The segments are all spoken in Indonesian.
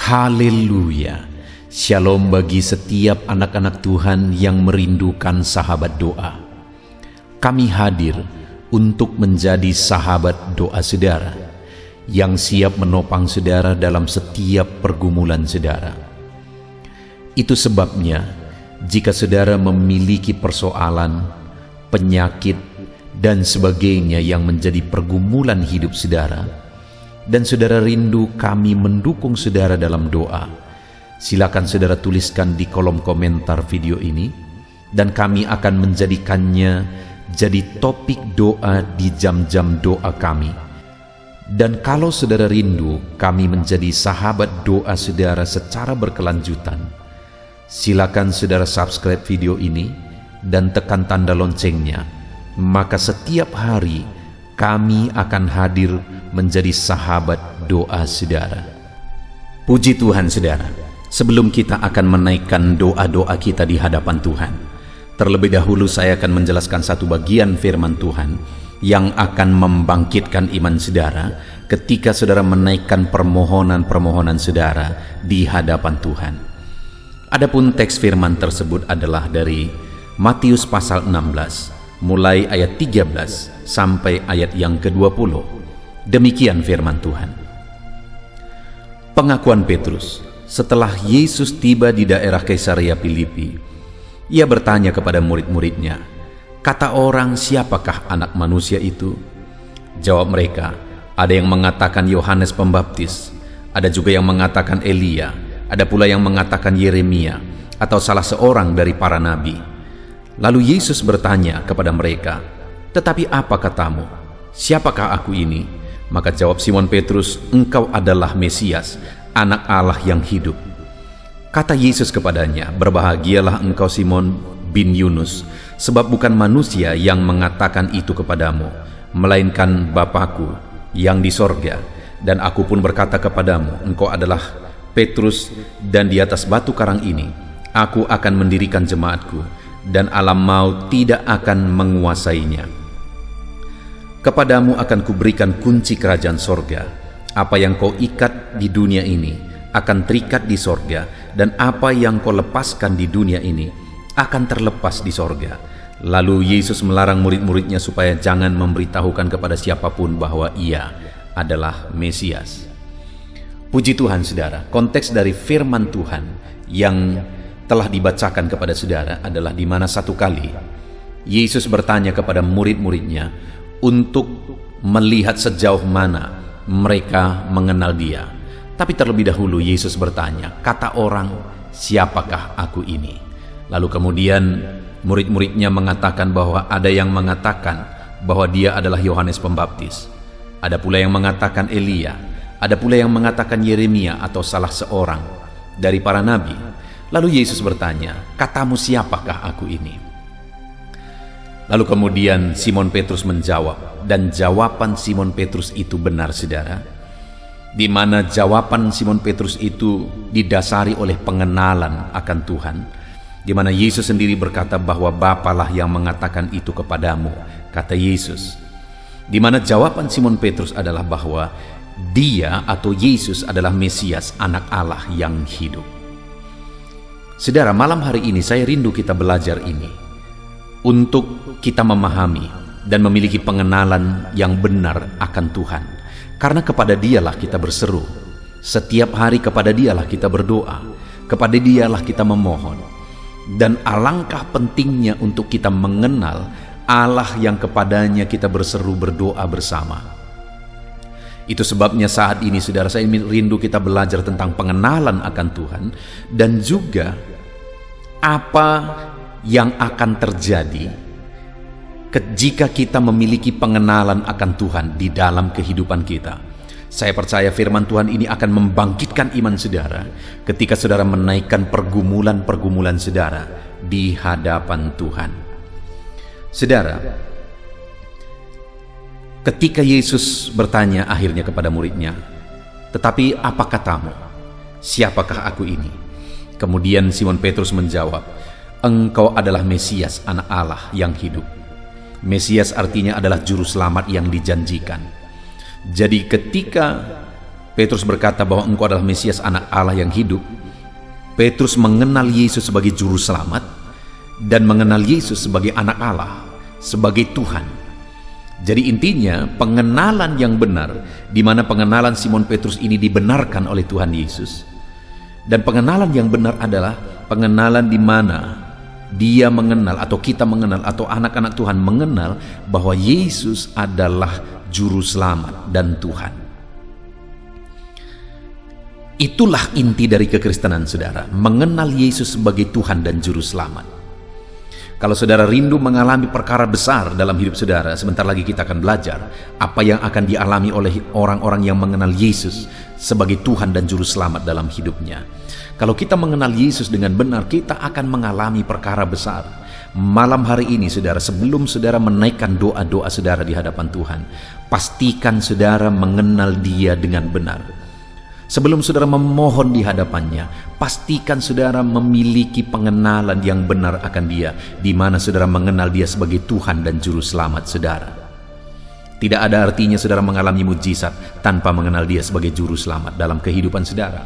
Haleluya. Shalom bagi setiap anak-anak Tuhan yang merindukan sahabat doa. Kami hadir untuk menjadi sahabat doa saudara, yang siap menopang saudara dalam setiap pergumulan saudara. Itu sebabnya, jika saudara memiliki persoalan, penyakit, dan sebagainya yang menjadi pergumulan hidup saudara, dan saudara rindu kami mendukung saudara dalam doa, silakan saudara tuliskan di kolom komentar video ini, dan kami akan menjadikannya jadi topik doa di jam-jam doa kami. Dan kalau saudara rindu kami menjadi sahabat doa saudara secara berkelanjutan, silakan saudara subscribe video ini dan tekan tanda loncengnya, maka setiap hari kami akan hadir menjadi sahabat doa saudara. Puji Tuhan saudara, sebelum kita akan menaikkan doa-doa kita di hadapan Tuhan, terlebih dahulu saya akan menjelaskan satu bagian firman Tuhan yang akan membangkitkan iman saudara ketika saudara menaikkan permohonan-permohonan saudara di hadapan Tuhan. Adapun teks firman tersebut adalah dari Matius pasal 16, mulai ayat 13 sampai ayat yang ke-20. Demikian firman Tuhan. Pengakuan Petrus. Setelah Yesus tiba di daerah Kaisarea Filipi, ia bertanya kepada murid-muridnya, "Kata orang, siapakah anak manusia itu?" Jawab mereka, "Ada yang mengatakan Yohanes Pembaptis, ada juga yang mengatakan Elia, ada pula yang mengatakan Yeremia, atau salah seorang dari para nabi." Lalu Yesus bertanya kepada mereka, "Tetapi apa katamu? Siapakah aku ini?" Maka jawab Simon Petrus, "Engkau adalah Mesias, Anak Allah yang hidup." Kata Yesus kepadanya, "Berbahagialah engkau Simon bin Yunus, sebab bukan manusia yang mengatakan itu kepadamu, melainkan Bapa-Ku yang di sorga. Dan aku pun berkata kepadamu, engkau adalah Petrus, dan di atas batu karang ini aku akan mendirikan jemaatku, dan alam maut tidak akan menguasainya. Kepadamu akan kuberikan kunci kerajaan sorga. Apa yang kau ikat di dunia ini akan terikat di sorga, dan apa yang kau lepaskan di dunia ini akan terlepas di sorga." Lalu Yesus melarang murid-muridnya supaya jangan memberitahukan kepada siapapun bahwa ia adalah Mesias. Puji Tuhan saudara, konteks dari firman Tuhan yang telah dibacakan kepada saudara adalah di mana satu kali Yesus bertanya kepada murid-muridnya untuk melihat sejauh mana mereka mengenal dia. Tapi terlebih dahulu Yesus bertanya, "Kata orang, siapakah aku ini?" Lalu kemudian murid-muridnya mengatakan bahwa ada yang mengatakan bahwa dia adalah Yohanes Pembaptis, ada pula yang mengatakan Elia, ada pula yang mengatakan Yeremia atau salah seorang dari para nabi. Lalu Yesus bertanya, "Katamu siapakah aku ini?" Lalu kemudian Simon Petrus menjawab, dan jawaban Simon Petrus itu benar saudara, di mana jawaban Simon Petrus itu didasari oleh pengenalan akan Tuhan, di mana Yesus sendiri berkata bahwa Bapalah yang mengatakan itu kepadamu, kata Yesus. Di mana jawaban Simon Petrus adalah bahwa dia atau Yesus adalah Mesias, Anak Allah yang hidup. Saudara, malam hari ini saya rindu kita belajar ini untuk kita memahami dan memiliki pengenalan yang benar akan Tuhan. Karena kepada Dialah kita berseru, setiap hari kepada Dialah kita berdoa, kepada Dialah kita memohon. Dan alangkah pentingnya untuk kita mengenal Allah yang kepadanya kita berseru berdoa bersama. Itu sebabnya saat ini saudara, saya rindu kita belajar tentang pengenalan akan Tuhan, dan juga apa yang akan terjadi jika kita memiliki pengenalan akan Tuhan di dalam kehidupan kita. Saya percaya firman Tuhan ini akan membangkitkan iman saudara ketika saudara menaikkan pergumulan-pergumulan saudara di hadapan Tuhan. Saudara, ketika Yesus bertanya akhirnya kepada muridnya, "Tetapi apa katamu? Siapakah aku ini?" Kemudian Simon Petrus menjawab, "Engkau adalah Mesias, Anak Allah yang hidup." Mesias artinya adalah juru selamat yang dijanjikan. Jadi ketika Petrus berkata bahwa engkau adalah Mesias, anak Allah yang hidup. Petrus mengenal Yesus sebagai juru selamat dan mengenal Yesus sebagai anak Allah, sebagai Tuhan. Jadi intinya pengenalan yang benar, di mana pengenalan Simon Petrus ini dibenarkan oleh Tuhan Yesus. Dan pengenalan yang benar adalah pengenalan di mana dia mengenal, atau kita mengenal, atau anak-anak Tuhan mengenal bahwa Yesus adalah juru selamat dan Tuhan. Itulah inti dari kekristenan, saudara, mengenal Yesus sebagai Tuhan dan juru selamat. Kalau saudara rindu mengalami perkara besar dalam hidup saudara, sebentar lagi kita akan belajar apa yang akan dialami oleh orang-orang yang mengenal Yesus sebagai Tuhan dan juru selamat dalam hidupnya. Kalau kita mengenal Yesus dengan benar, kita akan mengalami perkara besar. Malam hari ini, saudara, sebelum saudara menaikkan doa-doa saudara di hadapan Tuhan, pastikan saudara mengenal Dia dengan benar. Sebelum saudara memohon di hadapannya, pastikan saudara memiliki pengenalan yang benar akan Dia, di mana saudara mengenal Dia sebagai Tuhan dan juru selamat saudara. Tidak ada artinya saudara mengalami mujizat tanpa mengenal Dia sebagai juru selamat dalam kehidupan saudara.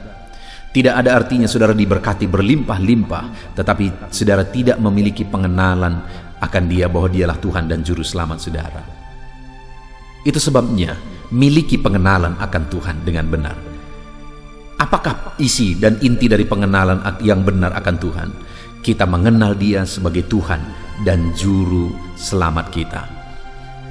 Tidak ada artinya saudara diberkati berlimpah-limpah, tetapi saudara tidak memiliki pengenalan akan Dia bahwa Dialah Tuhan dan juru selamat saudara. Itu sebabnya miliki pengenalan akan Tuhan dengan benar. Apakah isi dan inti dari pengenalan yang benar akan Tuhan? Kita mengenal Dia sebagai Tuhan dan juru selamat kita.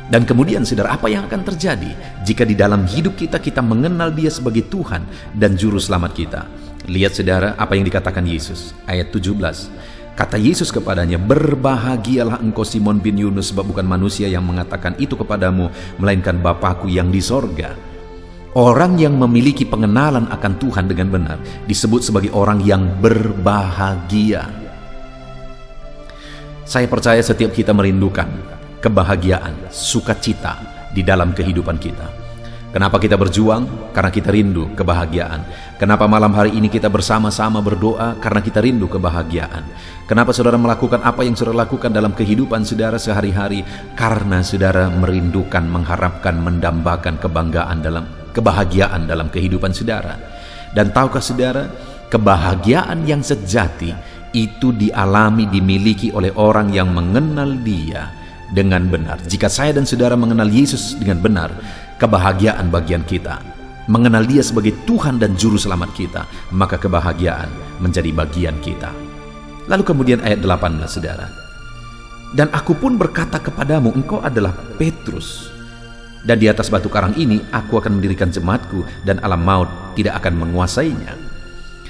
Dan kemudian saudara, apa yang akan terjadi jika di dalam hidup kita mengenal Dia sebagai Tuhan dan juru selamat kita? Lihat saudara apa yang dikatakan Yesus, ayat 17. Kata Yesus kepadanya, "Berbahagialah engkau Simon bin Yunus, sebab bukan manusia yang mengatakan itu kepadamu, melainkan Bapa-Ku yang di sorga." Orang yang memiliki pengenalan akan Tuhan dengan benar disebut sebagai orang yang berbahagia. Saya percaya setiap kita merindukan kebahagiaan, sukacita di dalam kehidupan kita. Kenapa kita berjuang? Karena kita rindu kebahagiaan. Kenapa malam hari ini kita bersama-sama berdoa? Karena kita rindu kebahagiaan. Kenapa saudara melakukan apa yang saudara lakukan dalam kehidupan saudara sehari-hari? Karena saudara merindukan, mengharapkan, mendambakan kebahagiaan dalam kehidupan saudara. Dan tahukah saudara, kebahagiaan yang sejati itu dialami, dimiliki oleh orang yang mengenal Dia dengan benar. Jika saya dan saudara mengenal Yesus dengan benar, kebahagiaan bagian kita. Mengenal Dia sebagai Tuhan dan juru selamat kita, maka kebahagiaan menjadi bagian kita. Lalu kemudian ayat 18, saudara. "Dan aku pun berkata kepadamu, engkau adalah Petrus, dan di atas batu karang ini aku akan mendirikan jemaatku, dan alam maut tidak akan menguasainya."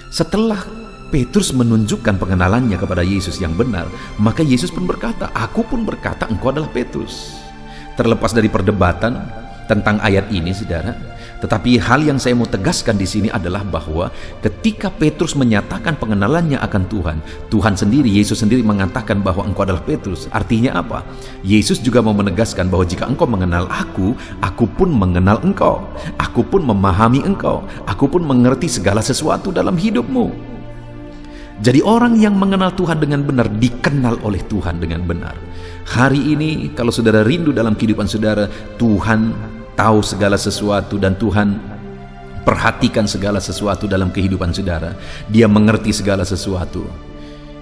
Setelah Petrus menunjukkan pengenalannya kepada Yesus yang benar, maka Yesus pun berkata, "Aku pun berkata engkau adalah Petrus." Terlepas dari perdebatan tentang ayat ini, saudara, tetapi hal yang saya mau tegaskan di sini adalah bahwa ketika Petrus menyatakan pengenalannya akan Tuhan, Tuhan sendiri, Yesus sendiri mengatakan bahwa engkau adalah Petrus. Artinya apa? Yesus juga mau menegaskan bahwa jika engkau mengenal aku pun mengenal engkau. Aku pun memahami engkau. Aku pun mengerti segala sesuatu dalam hidupmu. Jadi orang yang mengenal Tuhan dengan benar dikenal oleh Tuhan dengan benar. Hari ini kalau saudara rindu dalam kehidupan saudara, Tuhan tahu segala sesuatu dan Tuhan perhatikan segala sesuatu dalam kehidupan saudara. Dia mengerti segala sesuatu.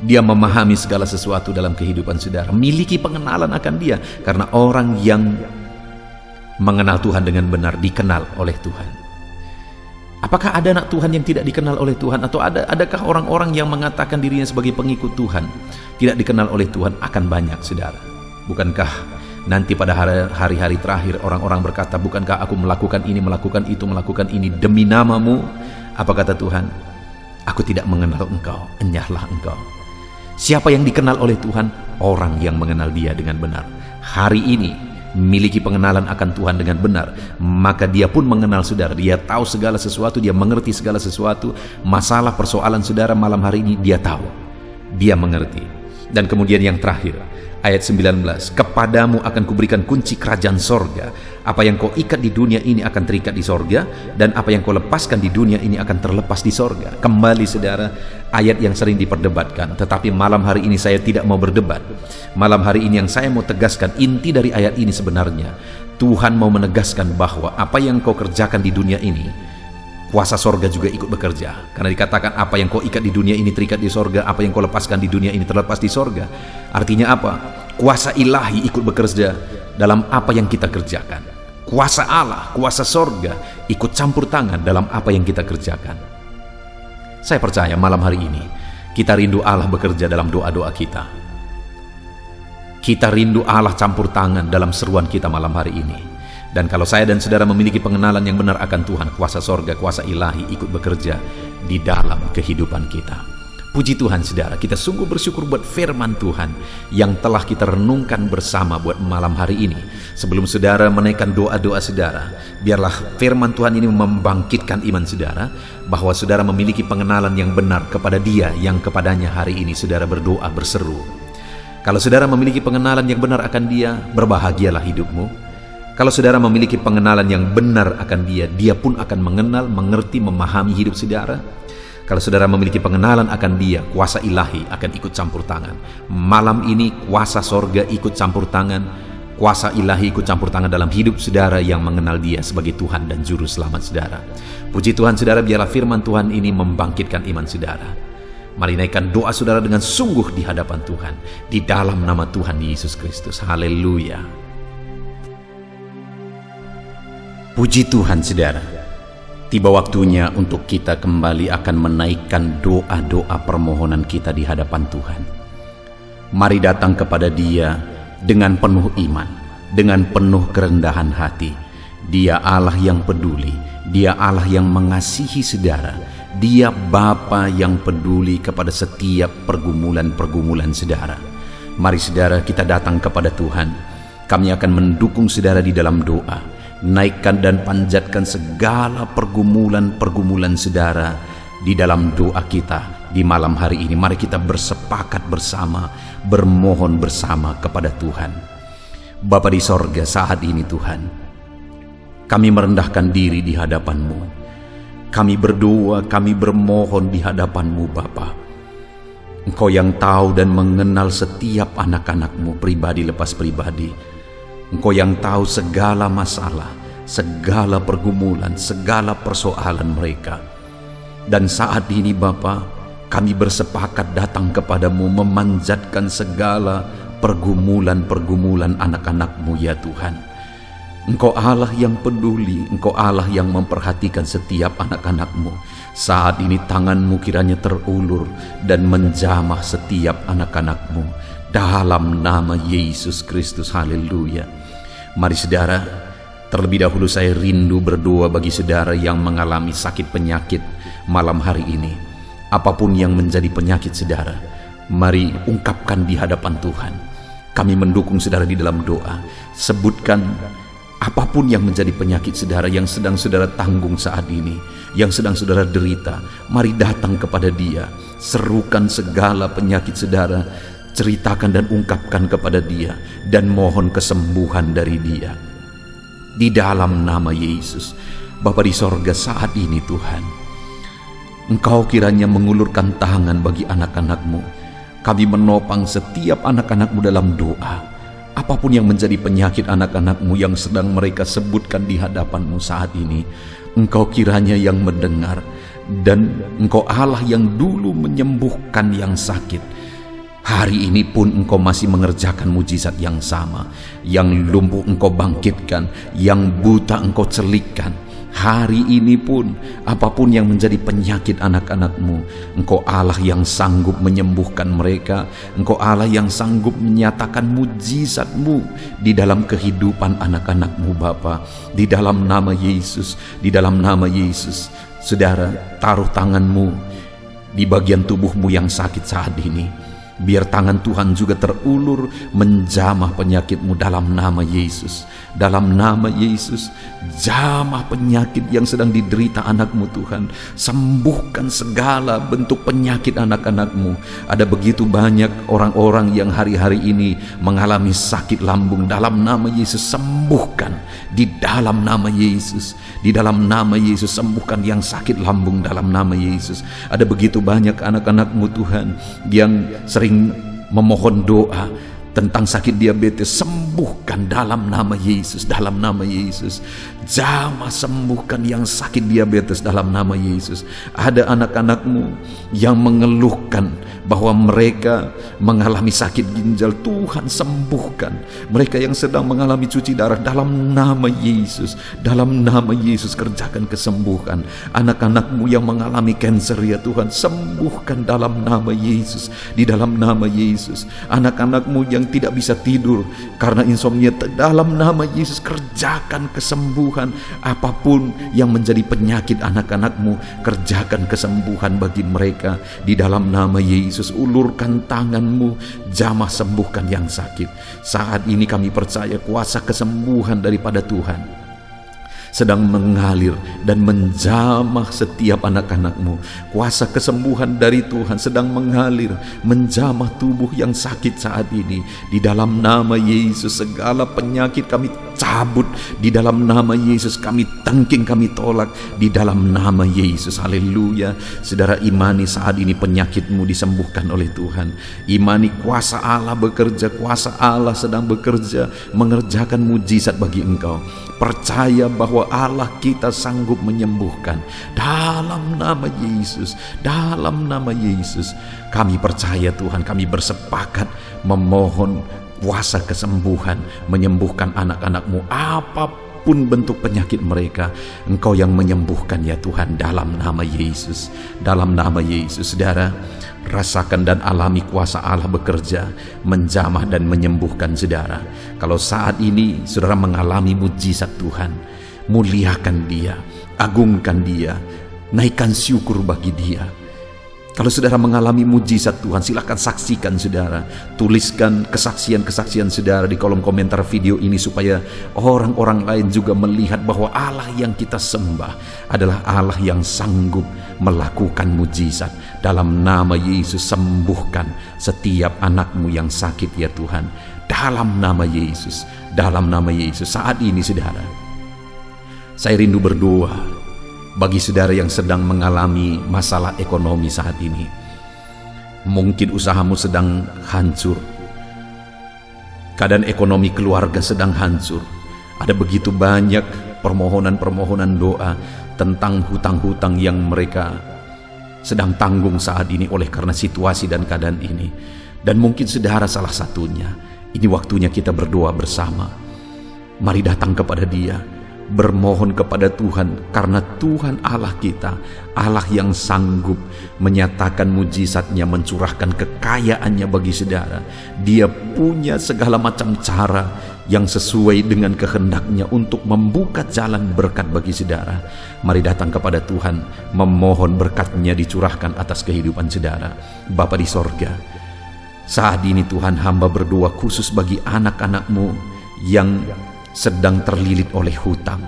Dia memahami segala sesuatu dalam kehidupan saudara. Miliki pengenalan akan Dia, karena orang yang mengenal Tuhan dengan benar dikenal oleh Tuhan. Apakah ada anak Tuhan yang tidak dikenal oleh Tuhan? Atau adakah orang-orang yang mengatakan dirinya sebagai pengikut Tuhan tidak dikenal oleh Tuhan? Akan banyak, saudara. Bukankah nanti pada hari-hari terakhir orang-orang berkata, "Bukankah aku melakukan ini, melakukan itu, melakukan ini demi nama-Mu?" Apa kata Tuhan? "Aku tidak mengenal engkau, enyahlah engkau." Siapa yang dikenal oleh Tuhan? Orang yang mengenal Dia dengan benar. Hari ini memiliki pengenalan akan Tuhan dengan benar, maka dia pun mengenal saudara. Dia tahu segala sesuatu, dia mengerti segala sesuatu. Masalah persoalan saudara malam hari ini dia tahu, dia mengerti. Dan kemudian yang terakhir, ayat 19, "Kepadamu akan kuberikan kunci kerajaan sorga. Apa yang kau ikat di dunia ini akan terikat di sorga, dan apa yang kau lepaskan di dunia ini akan terlepas di sorga." Kembali saudara, ayat yang sering diperdebatkan, tetapi malam hari ini saya tidak mau berdebat. Malam hari ini yang saya mau tegaskan, inti dari ayat ini sebenarnya Tuhan mau menegaskan bahwa apa yang kau kerjakan di dunia ini kuasa sorga juga ikut bekerja. Karena dikatakan apa yang kau ikat di dunia ini terikat di sorga, apa yang kau lepaskan di dunia ini terlepas di sorga. Artinya apa? Kuasa ilahi ikut bekerja dalam apa yang kita kerjakan. Kuasa Allah, kuasa sorga ikut campur tangan dalam apa yang kita kerjakan. Saya percaya malam hari ini kita rindu Allah bekerja dalam doa-doa kita. Kita rindu Allah campur tangan dalam seruan kita malam hari ini. Dan kalau saya dan saudara memiliki pengenalan yang benar akan Tuhan, kuasa sorga, kuasa ilahi ikut bekerja di dalam kehidupan kita. Puji Tuhan saudara, kita sungguh bersyukur buat firman Tuhan yang telah kita renungkan bersama buat malam hari ini. Sebelum saudara menaikkan doa-doa saudara, biarlah firman Tuhan ini membangkitkan iman saudara, bahwa saudara memiliki pengenalan yang benar kepada Dia yang kepadanya hari ini saudara berdoa berseru. Kalau saudara memiliki pengenalan yang benar akan Dia, berbahagialah hidupmu. Kalau saudara memiliki pengenalan yang benar akan Dia, Dia pun akan mengenal, mengerti, memahami hidup saudara. Kalau saudara memiliki pengenalan akan Dia, kuasa ilahi akan ikut campur tangan. Malam ini kuasa sorga ikut campur tangan, kuasa ilahi ikut campur tangan dalam hidup saudara yang mengenal Dia sebagai Tuhan dan Juru Selamat saudara. Puji Tuhan saudara, biarlah firman Tuhan ini membangkitkan iman saudara. Mari naikkan doa saudara dengan sungguh di hadapan Tuhan, di dalam nama Tuhan Yesus Kristus. Haleluya. Puji Tuhan saudara, tiba waktunya untuk kita kembali akan menaikkan doa-doa permohonan kita di hadapan Tuhan. Mari datang kepada Dia dengan penuh iman, dengan penuh kerendahan hati. Dia Allah yang peduli, Dia Allah yang mengasihi saudara, Dia Bapa yang peduli kepada setiap pergumulan-pergumulan saudara. Mari saudara kita datang kepada Tuhan. Kami akan mendukung saudara di dalam doa. Naikkan dan panjatkan segala pergumulan-pergumulan saudara di dalam doa kita di malam hari ini. Mari kita bersepakat bersama, bermohon bersama kepada Tuhan. Bapa di sorga, saat ini Tuhan, kami merendahkan diri di hadapan-Mu. Kami berdoa, kami bermohon di hadapan-Mu Bapa. Engkau yang tahu dan mengenal setiap anak-anak-Mu pribadi lepas pribadi. Engkau yang tahu segala masalah, segala pergumulan, segala persoalan mereka. Dan saat ini Bapa, kami bersepakat datang kepadamu memanjatkan segala pergumulan-pergumulan anak-anak-Mu ya Tuhan. Engkau Allah yang peduli, Engkau Allah yang memperhatikan setiap anak-anak-Mu. Saat ini tangan-Mu kiranya terulur dan menjamah setiap anak-anak-Mu dalam nama Yesus Kristus. Haleluya. Mari saudara, terlebih dahulu saya rindu berdoa bagi saudara yang mengalami sakit penyakit malam hari ini. Apapun yang menjadi penyakit saudara, mari ungkapkan di hadapan Tuhan. Kami mendukung saudara di dalam doa. Sebutkan apapun yang menjadi penyakit saudara yang sedang saudara tanggung saat ini, yang sedang saudara derita. Mari datang kepada Dia. Serukan segala penyakit saudara, ceritakan dan ungkapkan kepada Dia, dan mohon kesembuhan dari Dia di dalam nama Yesus. Bapa di sorga, saat ini Tuhan, Engkau kiranya mengulurkan tangan bagi anak-anak-Mu. Kami menopang setiap anak-anak-Mu dalam doa. Apapun yang menjadi penyakit anak-anak-Mu yang sedang mereka sebutkan di hadapan-Mu saat ini, Engkau kiranya yang mendengar, dan Engkau Allah yang dulu menyembuhkan yang sakit. Hari ini pun Engkau masih mengerjakan mujizat yang sama. Yang lumpuh Engkau bangkitkan, yang buta Engkau celikkan. Hari ini pun apapun yang menjadi penyakit anak-anak-Mu, Engkau Allah yang sanggup menyembuhkan mereka. Engkau Allah yang sanggup menyatakan mujizat-Mu di dalam kehidupan anak-anak-Mu Bapa. Di dalam nama Yesus, di dalam nama Yesus. Saudara, taruh tangan-Mu di bagian tubuh-Mu yang sakit saat ini. Biar tangan Tuhan juga terulur menjamah penyakit-Mu dalam nama Yesus. Dalam nama Yesus, jamah penyakit yang sedang diderita anak-Mu Tuhan. Sembuhkan segala bentuk penyakit anak-anak-Mu. Ada begitu banyak orang-orang yang hari-hari ini mengalami sakit lambung. Dalam nama Yesus, sembuhkan. Di dalam nama Yesus, di dalam nama Yesus, sembuhkan yang sakit lambung dalam nama Yesus. Ada begitu banyak anak-anak-Mu Tuhan yang sering memohon doa, tentang sakit diabetes, sembuhkan dalam nama Yesus, dalam nama Yesus. Jamah sembuhkan yang sakit diabetes dalam nama Yesus. Ada anak-anakmu yang mengeluhkan bahwa mereka mengalami sakit ginjal, Tuhan sembuhkan. Mereka yang sedang mengalami cuci darah, dalam nama Yesus, dalam nama Yesus kerjakan kesembuhan. Anak-anakmu yang mengalami kanker, ya Tuhan, sembuhkan dalam nama Yesus, di dalam nama Yesus. Anak-anakmu yang tidak bisa tidur karena insomnia, dalam nama Yesus kerjakan kesembuhan. Apapun yang menjadi penyakit anak-anakmu, kerjakan kesembuhan bagi mereka di dalam nama Yesus. Ulurkan tanganmu, jamah sembuhkan yang sakit. Saat ini kami percaya kuasa kesembuhan daripada Tuhan sedang mengalir dan menjamah setiap anak-anakmu. Kuasa kesembuhan dari Tuhan sedang mengalir, menjamah tubuh yang sakit saat ini. Di dalam nama Yesus, segala penyakit kami cabut. Di dalam nama Yesus kami tangking, kami tolak. Di dalam nama Yesus, haleluya. Saudara, imani saat ini penyakitmu disembuhkan oleh Tuhan. Imani kuasa Allah bekerja, kuasa Allah sedang bekerja, mengerjakan mujizat bagi engkau. Percaya bahwa Allah kita sanggup menyembuhkan dalam nama Yesus, dalam nama Yesus. Kami percaya Tuhan, kami bersepakat memohon kuasa kesembuhan, menyembuhkan anak-anakmu apapun bentuk penyakit mereka. Engkau yang menyembuhkan ya Tuhan, dalam nama Yesus, dalam nama Yesus. Saudara, rasakan dan alami kuasa Allah bekerja, menjamah dan menyembuhkan saudara. Kalau saat ini saudara mengalami mujizat Tuhan, muliakan Dia, agungkan Dia, naikkan syukur bagi Dia. Kalau saudara mengalami mujizat Tuhan, silakan saksikan saudara. Tuliskan kesaksian-kesaksian saudara di kolom komentar video ini supaya orang-orang lain juga melihat bahwa Allah yang kita sembah adalah Allah yang sanggup melakukan mujizat. Dalam nama Yesus, sembuhkan setiap anakmu yang sakit ya Tuhan. Dalam nama Yesus, dalam nama Yesus. Saat ini saudara, saya rindu berdoa bagi saudara yang sedang mengalami masalah ekonomi saat ini. Mungkin usahamu sedang hancur, keadaan ekonomi keluarga sedang hancur. Ada begitu banyak permohonan-permohonan doa tentang hutang-hutang yang mereka sedang tanggung saat ini oleh karena situasi dan keadaan ini. Dan mungkin saudara salah satunya. Ini waktunya kita berdoa bersama. Mari datang kepada Dia, bermohon kepada Tuhan, karena Tuhan Allah kita, Allah yang sanggup menyatakan mujizatnya, mencurahkan kekayaannya bagi saudara. Dia punya segala macam cara yang sesuai dengan kehendaknya untuk membuka jalan berkat bagi saudara. Mari datang kepada Tuhan, memohon berkatnya dicurahkan atas kehidupan saudara. Bapa di sorga, saat ini Tuhan, hamba berdoa khusus bagi anak-anakmu yang sedang terlilit oleh hutang.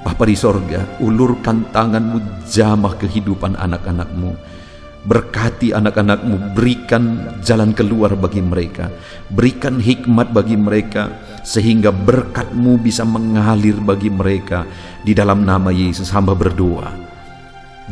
Bapa di sorga, ulurkan tanganmu, jamah kehidupan anak-anakmu. Berkati anak-anakmu, berikan jalan keluar bagi mereka, berikan hikmat bagi mereka, sehingga berkat-Mu bisa mengalir bagi mereka. Di dalam nama Yesus hamba berdoa,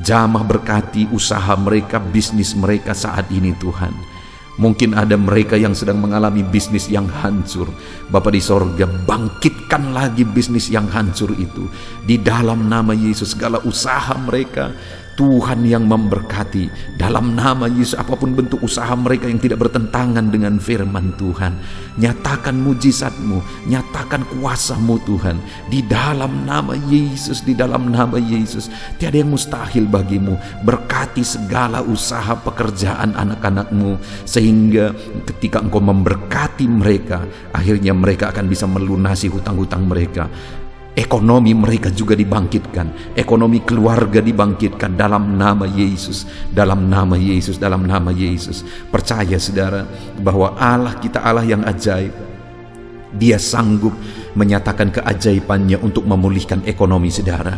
jamah berkati usaha mereka, bisnis mereka saat ini Tuhan. Mungkin ada mereka yang sedang mengalami bisnis yang hancur. Bapa di sorga, bangkitkan lagi bisnis yang hancur itu. Di dalam nama Yesus, segala usaha mereka, Tuhan yang memberkati. Dalam nama Yesus, apapun bentuk usaha mereka yang tidak bertentangan dengan firman Tuhan, nyatakan mujizat-Mu, nyatakan kuasa-Mu Tuhan. Di dalam nama Yesus, di dalam nama Yesus, tiada yang mustahil bagi-Mu. Berkati segala usaha pekerjaan anak-anak-Mu, sehingga ketika Engkau memberkati mereka, akhirnya mereka akan bisa melunasi hutang-hutang mereka. Ekonomi mereka juga dibangkitkan, ekonomi keluarga dibangkitkan dalam nama Yesus, dalam nama Yesus, dalam nama Yesus. Percaya saudara bahwa Allah kita Allah yang ajaib. Dia sanggup menyatakan keajaibannya untuk memulihkan ekonomi saudara.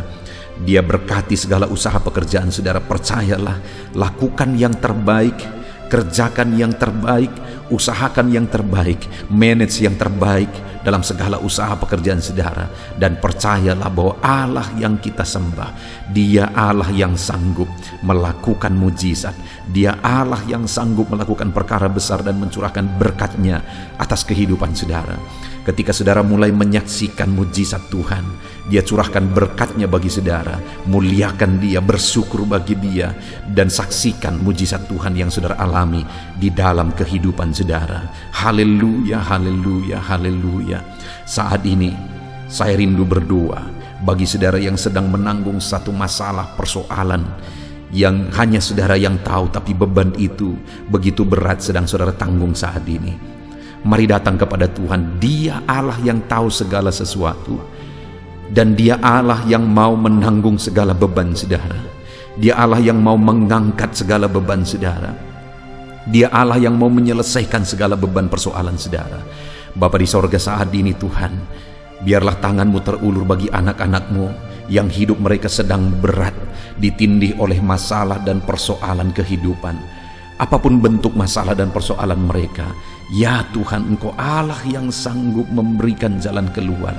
Dia berkati segala usaha pekerjaan saudara. Percayalah, lakukan yang terbaik, kerjakan yang terbaik, usahakan yang terbaik, manage yang terbaik dalam segala usaha pekerjaan saudara. Dan percayalah bahwa Allah yang kita sembah, Dia Allah yang sanggup melakukan mujizat. Dia Allah yang sanggup melakukan perkara besar dan mencurahkan berkat-Nya atas kehidupan saudara. Ketika saudara mulai menyaksikan mujizat Tuhan, Dia curahkan berkat-Nya bagi saudara. Muliakan Dia, bersyukur bagi Dia, dan saksikan mujizat Tuhan yang saudara alami di dalam kehidupan saudara. Haleluya, haleluya, haleluya. Saat ini saya rindu berdoa bagi saudara yang sedang menanggung satu masalah, persoalan yang hanya saudara yang tahu, tapi beban itu begitu berat sedang saudara tanggung saat ini. Mari datang kepada Tuhan. Dia Allah yang tahu segala sesuatu, dan Dia Allah yang mau menanggung segala beban saudara. Dia Allah yang mau mengangkat segala beban saudara. Dia Allah yang mau menyelesaikan segala beban persoalan saudara. Bapa di sorga, saat ini Tuhan, biarlah tangan-Mu terulur bagi anak-anak-Mu yang hidup mereka sedang berat, ditindih oleh masalah dan persoalan kehidupan. Apapun bentuk masalah dan persoalan mereka, ya Tuhan, Engkau Allah yang sanggup memberikan jalan keluar.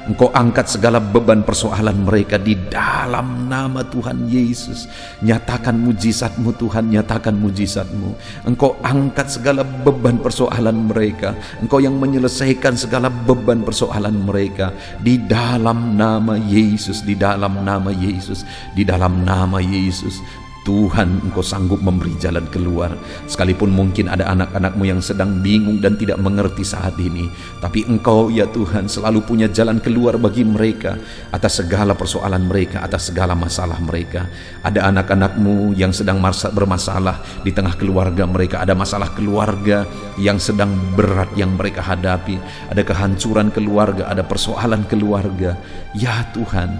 Engkau angkat segala beban persoalan mereka di dalam nama Tuhan Yesus. Nyatakan mujizat-Mu Tuhan, nyatakan mujizat-Mu. Engkau angkat segala beban persoalan mereka. Engkau yang menyelesaikan segala beban persoalan mereka di dalam nama Yesus, di dalam nama Yesus, di dalam nama Yesus. Tuhan, Engkau sanggup memberi jalan keluar. Sekalipun mungkin ada anak-anak-Mu yang sedang bingung dan tidak mengerti saat ini, tapi Engkau ya Tuhan selalu punya jalan keluar bagi mereka atas segala persoalan mereka, atas segala masalah mereka. Ada anak-anak-Mu yang sedang bermasalah di tengah keluarga mereka. Ada masalah keluarga yang sedang berat yang mereka hadapi. Ada kehancuran keluarga, ada persoalan keluarga. Ya Tuhan,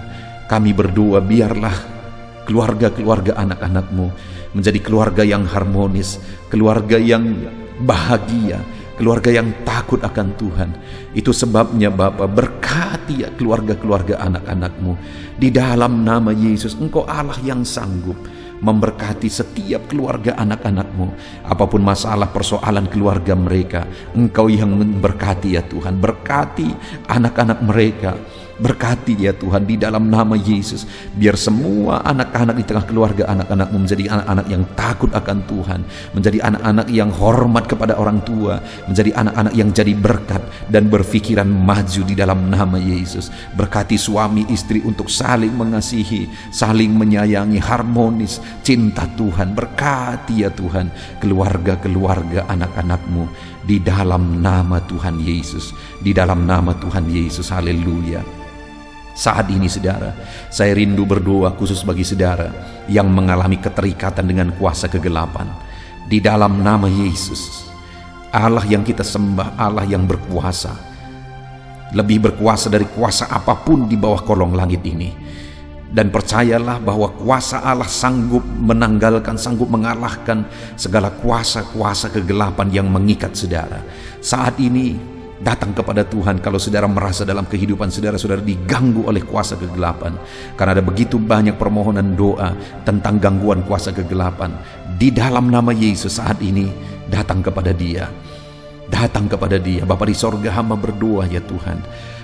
kami berdoa biarlah keluarga-keluarga anak-anak-Mu menjadi keluarga yang harmonis, keluarga yang bahagia, keluarga yang takut akan Tuhan. Itu sebabnya Bapa, berkati ya keluarga-keluarga anak-anak-Mu di dalam nama Yesus. Engkau Allah yang sanggup memberkati setiap keluarga anak-anak-Mu. Apapun masalah persoalan keluarga mereka, Engkau yang memberkati ya Tuhan. Berkati anak-anak mereka, berkati ya Tuhan di dalam nama Yesus. Biar semua anak-anak di tengah keluarga anak-anak-Mu menjadi anak-anak yang takut akan Tuhan, menjadi anak-anak yang hormat kepada orang tua, menjadi anak-anak yang jadi berkat dan berfikiran maju di dalam nama Yesus. Berkati suami istri untuk saling mengasihi, saling menyayangi, harmonis, cinta Tuhan. Berkati ya Tuhan keluarga-keluarga anak-anak-Mu di dalam nama Tuhan Yesus, di dalam nama Tuhan Yesus. Haleluya. Saat ini saudara, saya rindu berdoa khusus bagi saudara yang mengalami keterikatan dengan kuasa kegelapan. Di dalam nama Yesus, Allah yang kita sembah, Allah yang berkuasa, lebih berkuasa dari kuasa apapun di bawah kolong langit ini. Dan percayalah bahwa kuasa Allah sanggup menanggalkan, sanggup mengalahkan segala kuasa-kuasa kegelapan yang mengikat saudara. Saat ini datang kepada Tuhan kalau saudara merasa dalam kehidupan saudara diganggu oleh kuasa kegelapan. Karena ada begitu banyak permohonan doa tentang gangguan kuasa kegelapan. Di dalam nama Yesus saat ini datang kepada Dia. Datang kepada Dia. Bapa di sorga, hamba berdoa ya Tuhan,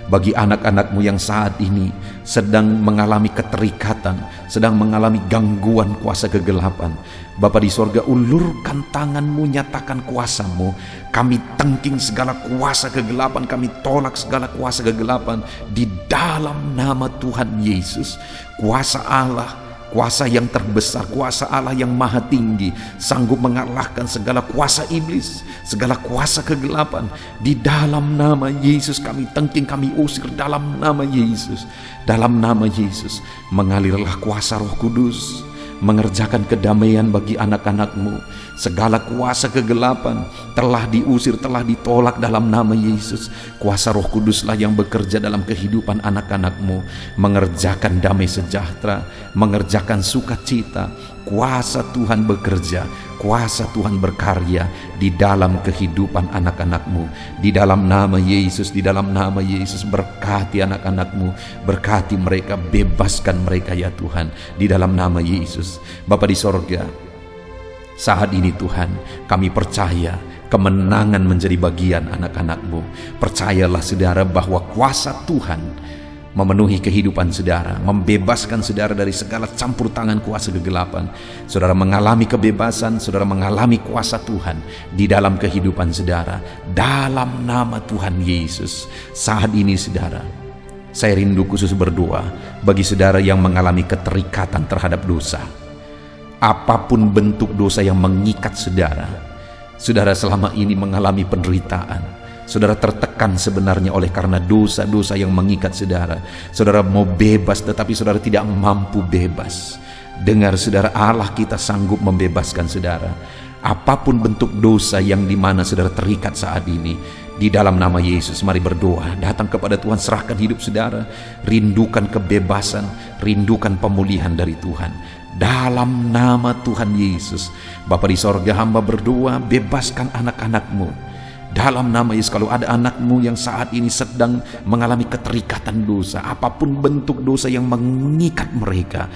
bagi anak-anak-Mu yang saat ini sedang mengalami keterikatan, sedang mengalami gangguan kuasa kegelapan. Bapa di sorga, ulurkan tangan-Mu, nyatakan kuasa-Mu. Kami tengking segala kuasa kegelapan, kami tolak segala kuasa kegelapan di dalam nama Tuhan Yesus. Kuasa Allah, kuasa yang terbesar, kuasa Allah yang maha tinggi, sanggup mengalahkan segala kuasa iblis, segala kuasa kegelapan. Di dalam nama Yesus kami tengking, kami usir dalam nama Yesus. Dalam nama Yesus mengalirlah kuasa Roh Kudus, mengerjakan kedamaian bagi anak-anak-Mu. Segala kuasa kegelapan telah diusir, telah ditolak dalam nama Yesus. Kuasa Roh Kuduslah yang bekerja dalam kehidupan anak-anak-Mu, mengerjakan damai sejahtera, mengerjakan sukacita. Kuasa Tuhan bekerja, kuasa Tuhan berkarya di dalam kehidupan anak-anak-Mu. Di dalam nama Yesus, di dalam nama Yesus, berkati anak-anak-Mu, berkati mereka, bebaskan mereka ya Tuhan, di dalam nama Yesus. Bapa di sorga, saat ini Tuhan, kami percaya Kemenangan menjadi bagian anak-anak-Mu. Percayalah saudara bahwa kuasa Tuhan memenuhi kehidupan saudara, membebaskan saudara dari segala campur tangan kuasa kegelapan. Saudara mengalami kebebasan, saudara mengalami kuasa Tuhan di dalam kehidupan saudara, dalam nama Tuhan Yesus. Saat ini saudara, saya rindu khusus berdoa bagi saudara yang mengalami keterikatan terhadap dosa. Apapun bentuk dosa yang mengikat saudara, saudara selama ini mengalami penderitaan, saudara tertekan sebenarnya oleh karena dosa-dosa yang mengikat saudara. Saudara mau bebas tetapi saudara tidak mampu bebas. Dengar saudara, Allah kita sanggup membebaskan saudara. Apapun bentuk dosa yang dimana saudara terikat saat ini, di dalam nama Yesus mari berdoa. Datang kepada Tuhan, serahkan hidup saudara. Rindukan kebebasan, rindukan pemulihan dari Tuhan. Dalam nama Tuhan Yesus, Bapa di sorga, hamba berdoa, bebaskan anak-anak-Mu. Dalam nama Yesus, kalau ada anak-Mu yang saat ini sedang mengalami keterikatan dosa, apapun bentuk dosa yang mengikat mereka,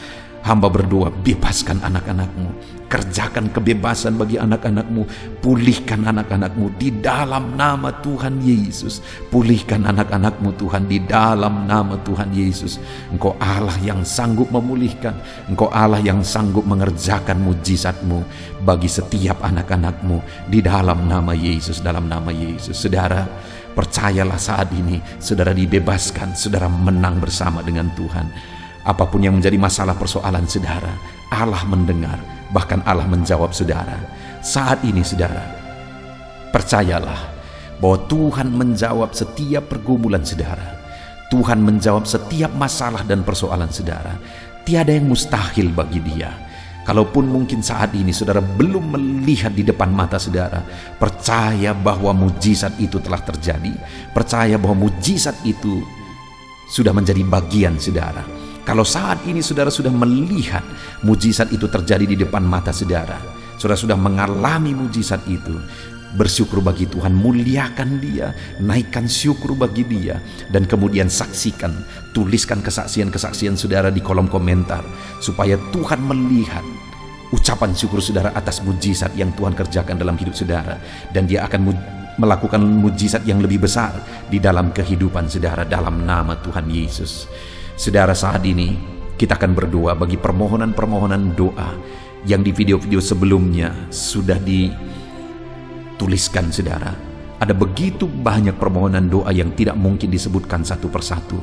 hamba berdoa, bebaskan anak-anak-Mu. Kerjakan kebebasan bagi anak-anak-Mu. Pulihkan anak-anak-Mu di dalam nama Tuhan Yesus. Pulihkan anak-anak-Mu Tuhan di dalam nama Tuhan Yesus. Engkau Allah yang sanggup memulihkan. Engkau Allah yang sanggup mengerjakan mujizat-Mu bagi setiap anak-anak-Mu di dalam nama Yesus, dalam nama Yesus. Saudara, percayalah saat ini saudara dibebaskan, saudara menang bersama dengan Tuhan. Apapun yang menjadi masalah persoalan saudara, Allah mendengar, bahkan Allah menjawab saudara. Saat ini saudara, percayalah bahwa Tuhan menjawab setiap pergumulan saudara. Tuhan menjawab setiap masalah dan persoalan saudara. Tiada yang mustahil bagi Dia. Kalaupun mungkin saat ini saudara belum melihat di depan mata saudara, percaya bahwa mujizat itu telah terjadi. Percaya bahwa mujizat itu sudah menjadi bagian saudara. Kalau saat ini saudara sudah melihat mujizat itu terjadi di depan mata saudara, saudara sudah mengalami mujizat itu, bersyukur bagi Tuhan, muliakan Dia, naikkan syukur bagi Dia, dan kemudian saksikan, tuliskan kesaksian-kesaksian saudara di kolom komentar, supaya Tuhan melihat ucapan syukur saudara atas mujizat yang Tuhan kerjakan dalam hidup saudara, dan Dia akan melakukan mujizat yang lebih besar di dalam kehidupan saudara dalam nama Tuhan Yesus. Saudara, saat ini kita akan berdoa bagi permohonan-permohonan doa yang di video-video sebelumnya sudah dituliskan saudara. Ada begitu banyak permohonan doa yang tidak mungkin disebutkan satu persatu.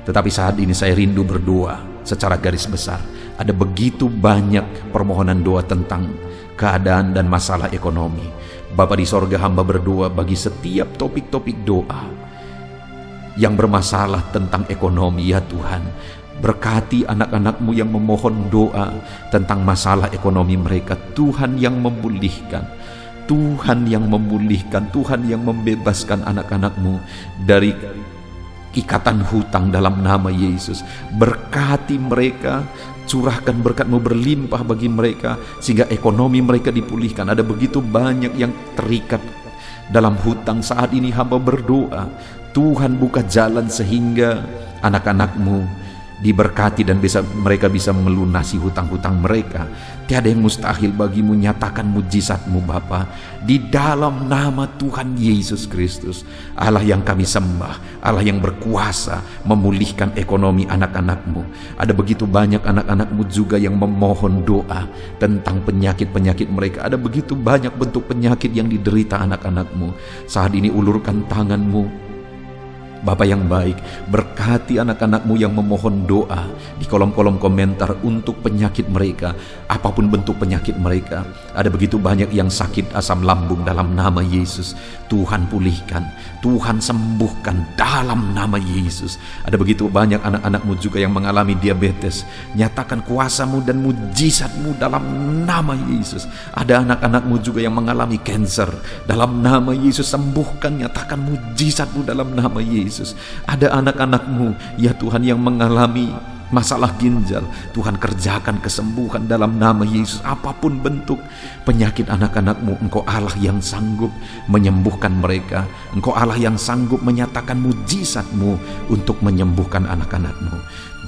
Tetapi saat ini saya rindu berdoa secara garis besar. Ada begitu banyak permohonan doa tentang keadaan dan masalah ekonomi. Bapa di sorga, hamba berdoa bagi setiap topik-topik doa yang bermasalah tentang ekonomi. Ya Tuhan, berkati anak-anak-Mu yang memohon doa tentang masalah ekonomi mereka. Tuhan yang memulihkan, Tuhan yang memulihkan, Tuhan yang membebaskan anak-anak-Mu dari ikatan hutang dalam nama Yesus. Berkati mereka, curahkan berkat-Mu berlimpah bagi mereka, sehingga ekonomi mereka dipulihkan. Ada begitu banyak yang terikat dalam hutang. Saat ini hamba berdoa, Tuhan buka jalan sehingga anak-anak-Mu diberkati dan mereka bisa melunasi hutang-hutang mereka. Tiada yang mustahil bagi-Mu. Nyatakan mujizat-Mu Bapa di dalam nama Tuhan Yesus Kristus. Allah yang kami sembah, Allah yang berkuasa memulihkan ekonomi anak-anak-Mu. Ada begitu banyak anak-anak-Mu juga yang memohon doa tentang penyakit-penyakit mereka. Ada begitu banyak bentuk penyakit yang diderita anak-anak-Mu. Saat ini ulurkan tangan-Mu Bapa yang baik, berkati anak-anak-Mu yang memohon doa di kolom-kolom komentar untuk penyakit mereka, apapun bentuk penyakit mereka. Ada begitu banyak yang sakit asam lambung dalam nama Yesus. Tuhan pulihkan, Tuhan sembuhkan dalam nama Yesus. Ada begitu banyak anak-anak-Mu juga yang mengalami diabetes. Nyatakan kuasa-Mu dan mujizat-Mu dalam nama Yesus. Ada anak-anak-Mu juga yang mengalami kanker. Dalam nama Yesus sembuhkan, nyatakan mujizat-Mu dalam nama Yesus. Ada anak-anak-Mu ya Tuhan yang mengalami masalah ginjal. Tuhan kerjakan kesembuhan dalam nama Yesus. Apapun bentuk penyakit anak-anak-Mu, Engkau Allah yang sanggup menyembuhkan mereka. Engkau Allah yang sanggup menyatakan mujizat-Mu untuk menyembuhkan anak-anak-Mu.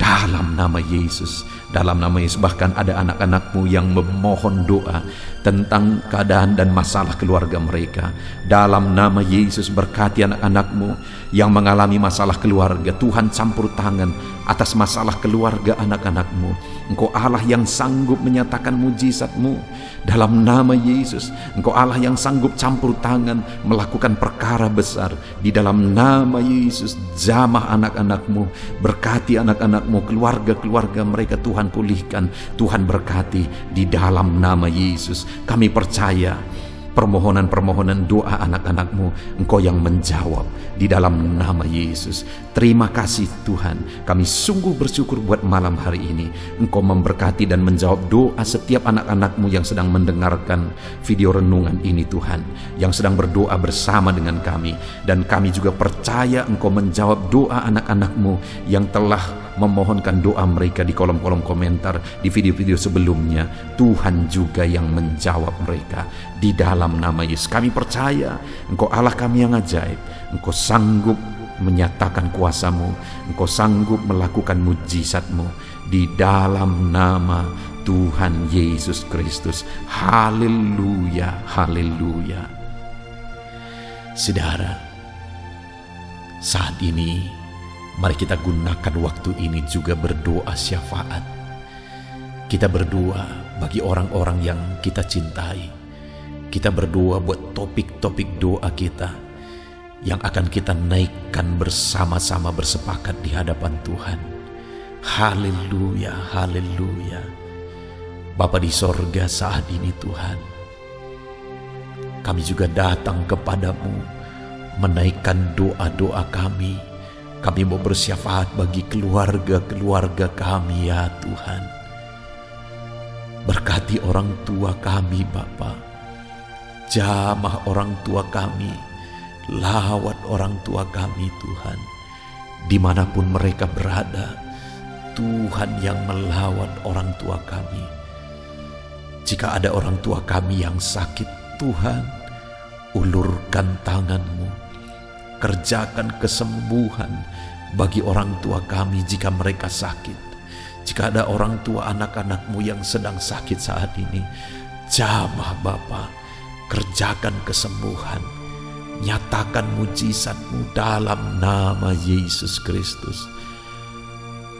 dalam nama Yesus. Dalam nama Yesus. Bahkan ada anak-anakmu yang memohon doa tentang keadaan dan masalah keluarga mereka. Dalam nama Yesus, berkati anak-anakmu yang mengalami masalah keluarga. Tuhan campur tangan atas masalah keluarga anak-anakmu. Engkau Allah yang sanggup menyatakan mujizat-Mu. Dalam nama Yesus, Engkau Allah yang sanggup campur tangan melakukan perkara besar. Di dalam nama Yesus, jamah anak-anakmu, berkati anak-anakmu, keluarga-keluarga mereka Tuhan pulihkan, Tuhan berkati di dalam nama Yesus. Kami percaya permohonan-permohonan doa anak-anakmu Engkau yang menjawab di dalam nama Yesus. Terima kasih Tuhan, kami sungguh bersyukur buat malam hari ini Engkau memberkati dan menjawab doa setiap anak-anakmu yang sedang mendengarkan video renungan ini Tuhan, yang sedang berdoa bersama dengan kami. Dan kami juga percaya Engkau menjawab doa anak-anakmu yang telah memohonkan doa mereka di kolom-kolom komentar di video-video sebelumnya. Tuhan juga yang menjawab mereka di dalam nama Yesus. Kami percaya Engkau Allah kami yang ajaib. Engkau sanggup menyatakan kuasa-Mu, Engkau sanggup melakukan mujizat-Mu di dalam nama Tuhan Yesus Kristus. Haleluya, haleluya. Saudara, saat ini mari kita gunakan waktu ini juga berdoa syafaat. Kita berdoa bagi orang-orang yang kita cintai. Kita berdoa buat topik-topik doa kita yang akan kita naikkan bersama-sama bersepakat di hadapan Tuhan. Haleluya, haleluya. Bapa di sorga, saat ini Tuhan, kami juga datang kepadamu menaikkan doa-doa kami. Kami mau bersyafaat bagi keluarga-keluarga kami ya Tuhan. Berkati orang tua kami Bapa. Jamah orang tua kami. Lawat orang tua kami Tuhan. Dimanapun mereka berada, Tuhan yang melawat orang tua kami. Jika ada orang tua kami yang sakit, Tuhan, ulurkan tangan-Mu. Kerjakan kesembuhan bagi orang tua kami jika mereka sakit. Jika ada orang tua anak-anak-Mu yang sedang sakit saat ini, jamah Bapa, kerjakan kesembuhan. Nyatakan mujizat-Mu dalam nama Yesus Kristus.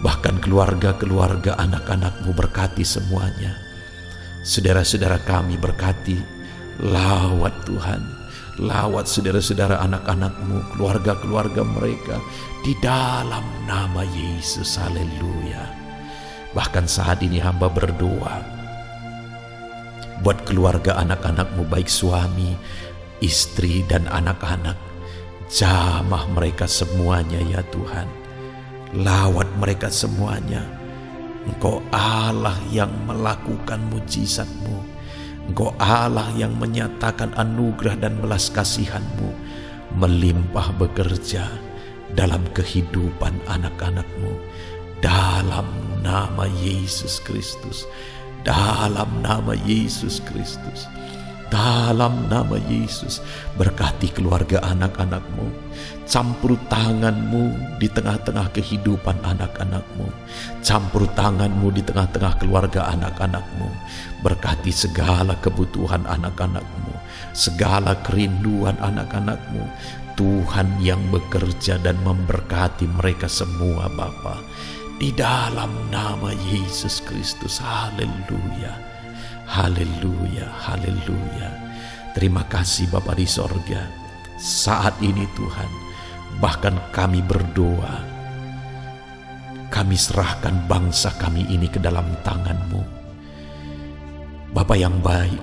Bahkan keluarga-keluarga anak-anak-Mu berkati semuanya. Saudara-saudara kami berkati, lawat Tuhan. Lawat saudara-saudara anak-anak-Mu, keluarga-keluarga mereka di dalam nama Yesus. Haleluya. Bahkan saat ini hamba berdoa buat keluarga anak-anak-Mu, baik suami, istri dan anak-anak. Jamah mereka semuanya ya Tuhan. Lawat mereka semuanya. Engkau Allah yang melakukan mujizat-Mu. Engkau Allah yang menyatakan anugerah dan belas kasihan-Mu melimpah bekerja dalam kehidupan anak-anak-Mu. Dalam nama Yesus Kristus. Dalam nama Yesus Kristus. Dalam nama Yesus, berkati keluarga anak-anak-Mu. Campur tangan-Mu di tengah-tengah kehidupan anak-anak-Mu. Campur tangan-Mu di tengah-tengah keluarga anak-anak-Mu. Berkati segala kebutuhan anak-anak-Mu, segala kerinduan anak-anak-Mu. Tuhan yang bekerja dan memberkati mereka semua Bapa. Di dalam nama Yesus Kristus. Haleluya. Haleluya, haleluya. Terima kasih Bapa di sorga. Saat ini Tuhan, bahkan kami berdoa, kami serahkan bangsa kami ini ke dalam tangan-Mu. Bapa yang baik,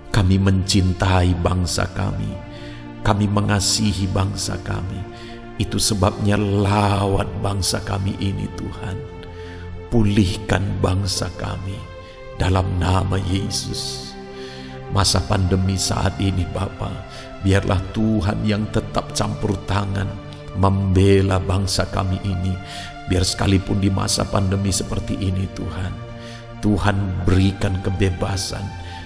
kami mencintai bangsa kami. Kami mengasihi bangsa kami. Itu sebabnya lawat bangsa kami ini Tuhan. Pulihkan bangsa kami dalam nama Yesus. Masa pandemi saat ini Bapa, biarlah Tuhan yang tetap campur tangan membela bangsa kami ini. Biar sekalipun di masa pandemi seperti ini Tuhan, Tuhan berikan kebebasan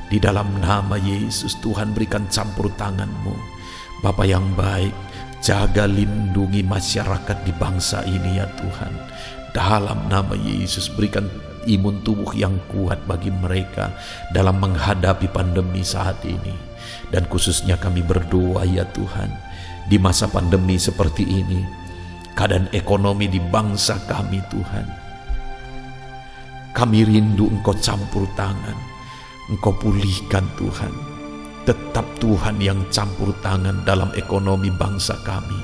di dalam nama Yesus. Tuhan berikan campur tangan-Mu Bapa yang baik. Jaga lindungi masyarakat di bangsa ini ya Tuhan. dalam nama Yesus berikan imun tubuh yang kuat bagi mereka dalam menghadapi pandemi saat ini. Dan khususnya kami berdoa ya Tuhan, di masa pandemi seperti ini, keadaan ekonomi di bangsa kami Tuhan, kami rindu Engkau campur tangan, Engkau pulihkan Tuhan. Tetap Tuhan yang campur tangan dalam ekonomi bangsa kami.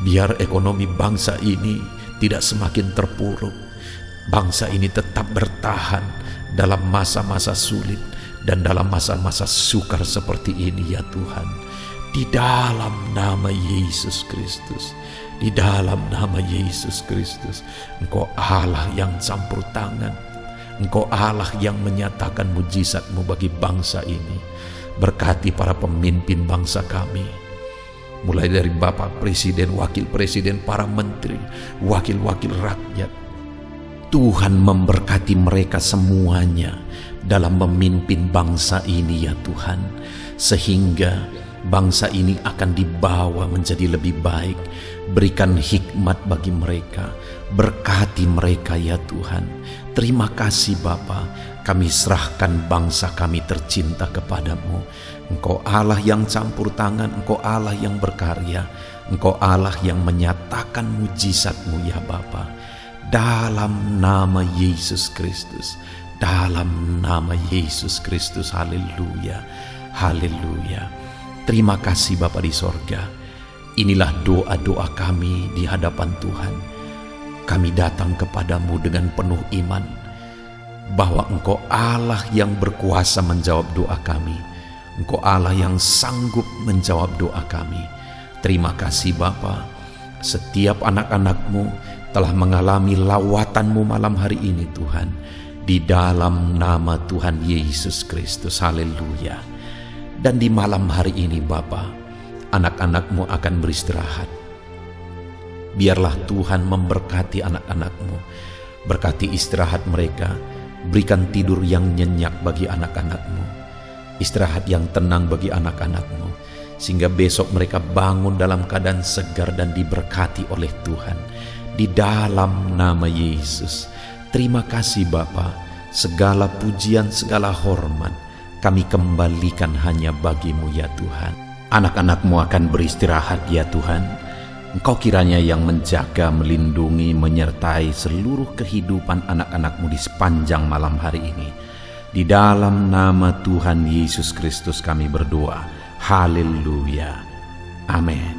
Biar ekonomi bangsa ini tidak semakin terpuruk. Bangsa ini tetap bertahan dalam masa-masa sulit dan dalam masa-masa sukar seperti ini ya Tuhan. Di dalam nama Yesus Kristus, di dalam nama Yesus Kristus, Engkau Allah yang campur tangan, Engkau Allah yang menyatakan mujizat-Mu bagi bangsa ini. Berkati para pemimpin bangsa kami, mulai dari Bapak Presiden, Wakil Presiden, para menteri, wakil-wakil rakyat. Tuhan memberkati mereka semuanya dalam memimpin bangsa ini ya Tuhan, sehingga bangsa ini akan dibawa menjadi lebih baik. Berikan hikmat bagi mereka, berkati mereka ya Tuhan. Terima kasih Bapa, kami serahkan bangsa kami tercinta kepadamu. Engkau Allah yang campur tangan, Engkau Allah yang berkarya, Engkau Allah yang menyatakan mujizat-Mu ya Bapa. Dalam nama Yesus Kristus, dalam nama Yesus Kristus, haleluya, haleluya. Terima kasih Bapa di sorga. Inilah doa-doa kami di hadapan Tuhan. Kami datang kepadamu dengan penuh iman bahwa Engkau Allah yang berkuasa menjawab doa kami. Engkau Allah yang sanggup menjawab doa kami. Terima kasih Bapa. Setiap anak-anak-Mu telah mengalami lawatan-Mu malam hari ini Tuhan. Di dalam nama Tuhan Yesus Kristus, haleluya. Dan di malam hari ini Bapa, anak-anak-Mu akan beristirahat. Biarlah Tuhan memberkati anak-anak-Mu, berkati istirahat mereka, berikan tidur yang nyenyak bagi anak-anak-Mu, istirahat yang tenang bagi anak-anak-Mu, sehingga besok mereka bangun dalam keadaan segar dan diberkati oleh Tuhan. Di dalam nama Yesus, terima kasih Bapa, segala pujian, segala hormat kami kembalikan hanya bagi-Mu ya Tuhan. Anak-anak-Mu akan beristirahat ya Tuhan. Engkau kiranya yang menjaga, melindungi, menyertai seluruh kehidupan anak-anak-Mu di sepanjang malam hari ini. Di dalam nama Tuhan Yesus Kristus kami berdoa. Haleluya. Amin.